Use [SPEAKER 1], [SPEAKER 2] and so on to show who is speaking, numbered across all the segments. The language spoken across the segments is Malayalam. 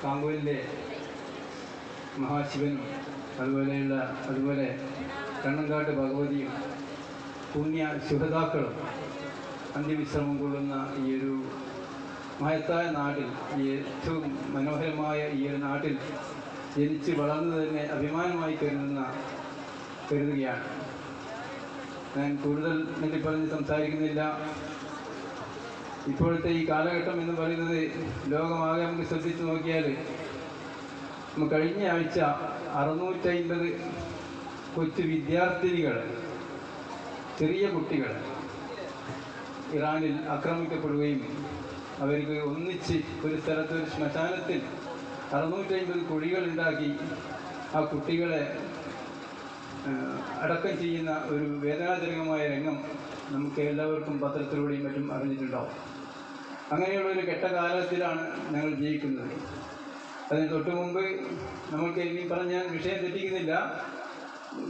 [SPEAKER 1] കാങ്കോലിലെ മഹാശിവനും അതുപോലെ കണ്ണങ്കാട്ട് ഭഗവതിയും പുണ്യ ശുഹതാക്കളും അന്ത്യവിശ്രമം കൊള്ളുന്ന ഈ ഒരു മഹത്തായ നാട്ടിൽ, ഈ ഏറ്റവും മനോഹരമായ ഈ ഒരു നാട്ടിൽ ജനിച്ച് വളർന്നു തന്നെ അഭിമാനമായി കരുതുകയാണ്. ഞാൻ കൂടുതൽ നെല്ലി പറഞ്ഞ് സംസാരിക്കുന്നില്ല. ഇപ്പോഴത്തെ ഈ കാലഘട്ടം എന്ന് പറയുന്നത് ലോകമാകെ നമുക്ക് ശ്രദ്ധിച്ചു നോക്കിയാൽ കഴിഞ്ഞ ആഴ്ച 650 കൊച്ചു വിദ്യാർത്ഥിനികൾ, ചെറിയ കുട്ടികൾ ഇറാനിൽ ആക്രമിക്കപ്പെടുകയും അവർക്ക് ഒന്നിച്ച് ഒരു സ്ഥലത്ത് ഒരു ശ്മശാനത്തിൽ 650 കുഴികളുണ്ടാക്കി ആ കുട്ടികളെ അടക്കം ചെയ്യുന്ന ഒരു വേദനാജനകമായ രംഗം നമുക്ക് എല്ലാവർക്കും പത്രത്തിലൂടെയും മറ്റും അറിഞ്ഞിട്ടുണ്ടാവും. അങ്ങനെയുള്ളൊരു കെട്ടകാലത്തിലാണ് ഞങ്ങൾ ജീവിക്കുന്നത്. അതിന് തൊട്ട് മുമ്പ് നമുക്ക് ഇനി പറഞ്ഞ വിഷയം തെറ്റിക്കുന്നില്ല,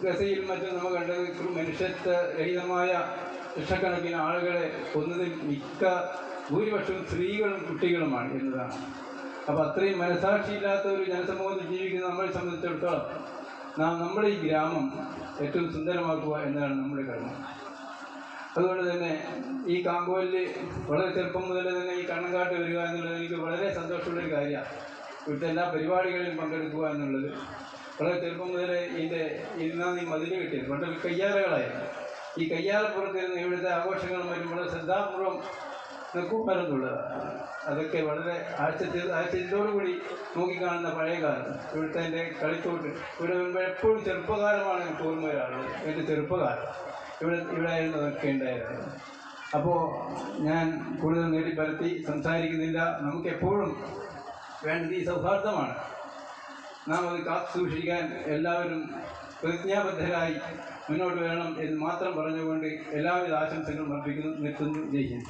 [SPEAKER 1] ഗസയിൽ മറ്റും നമ്മൾ കണ്ടത് മനുഷ്യത്വരഹിതമായ ലക്ഷക്കണക്കിന് ആളുകളെ കൊന്നതിൽ ഭൂരിപക്ഷവും സ്ത്രീകളും കുട്ടികളുമാണ് എന്നതാണ്. അപ്പോൾ അത്രയും മനസാക്ഷിയില്ലാത്ത ഒരു ജനസമൂഹത്തിൽ ജീവിക്കുന്ന നമ്മളെ സംബന്ധിച്ചിടത്തോളം നമ്മുടെ ഈ ഗ്രാമം ഏറ്റവും സുന്ദരമാക്കുക എന്നതാണ് നമ്മുടെ കർമ്മം. അതുകൊണ്ട് തന്നെ ഈ കാങ്കോലിൽ വളരെ ചെറുപ്പം മുതൽ തന്നെ ഈ കണ്ണങ്കാട്ട് വരിക എന്നുള്ളത് എനിക്ക് വളരെ സന്തോഷമുള്ളൊരു കാര്യമാണ്. ഇവിടുത്തെ എല്ലാ പരിപാടികളിലും പങ്കെടുക്കുക എന്നുള്ളത് വളരെ ചെറുപ്പം മുതൽ ഇരുന്നാണ് ഈ മതിൽ കിട്ടിയത്. പണ്ട് കയ്യാലകളായിരുന്നു. ഈ കയ്യാലപ്പുറത്തിരുന്ന് ഇവിടുത്തെ ആഘോഷങ്ങളും മറ്റും വളരെ ശ്രദ്ധാപൂർവം നിൽക്കുമെന്നുള്ളതാണ്. അതൊക്കെ വളരെ ആഴ്ചയോടുകൂടി നോക്കിക്കാണുന്ന പഴയ കാലം. ഇവിടുത്തെ എൻ്റെ കളിത്തോട്ട് ഇവിടെ വരുമ്പോൾ എപ്പോഴും ചെറുപ്പകാലമാണ് എനിക്ക് ഓർമ്മ വരാറുള്ളത്. എൻ്റെ ചെറുപ്പകാലം ഇവിടെ ആയിരുന്നു അതൊക്കെ ഉണ്ടായിരുന്നത്. അപ്പോൾ ഞാൻ കൂടുതൽ നേടിപ്പരത്തി സംസാരിക്കുന്നില്ല. നമുക്കെപ്പോഴും വേണ്ടത് ഈ സൗഹാർദ്ദമാണ്. നാം അത് കാത്തു സൂക്ഷിക്കാൻ എല്ലാവരും പ്രതിജ്ഞാബദ്ധരായി മുന്നോട്ട് വരണം എന്ന് മാത്രം പറഞ്ഞുകൊണ്ട് എല്ലാവിധ ആശംസകളും അർപ്പിക്കുന്നു. നിർത്തുന്നു. ജയ് ഹിന്ദ്.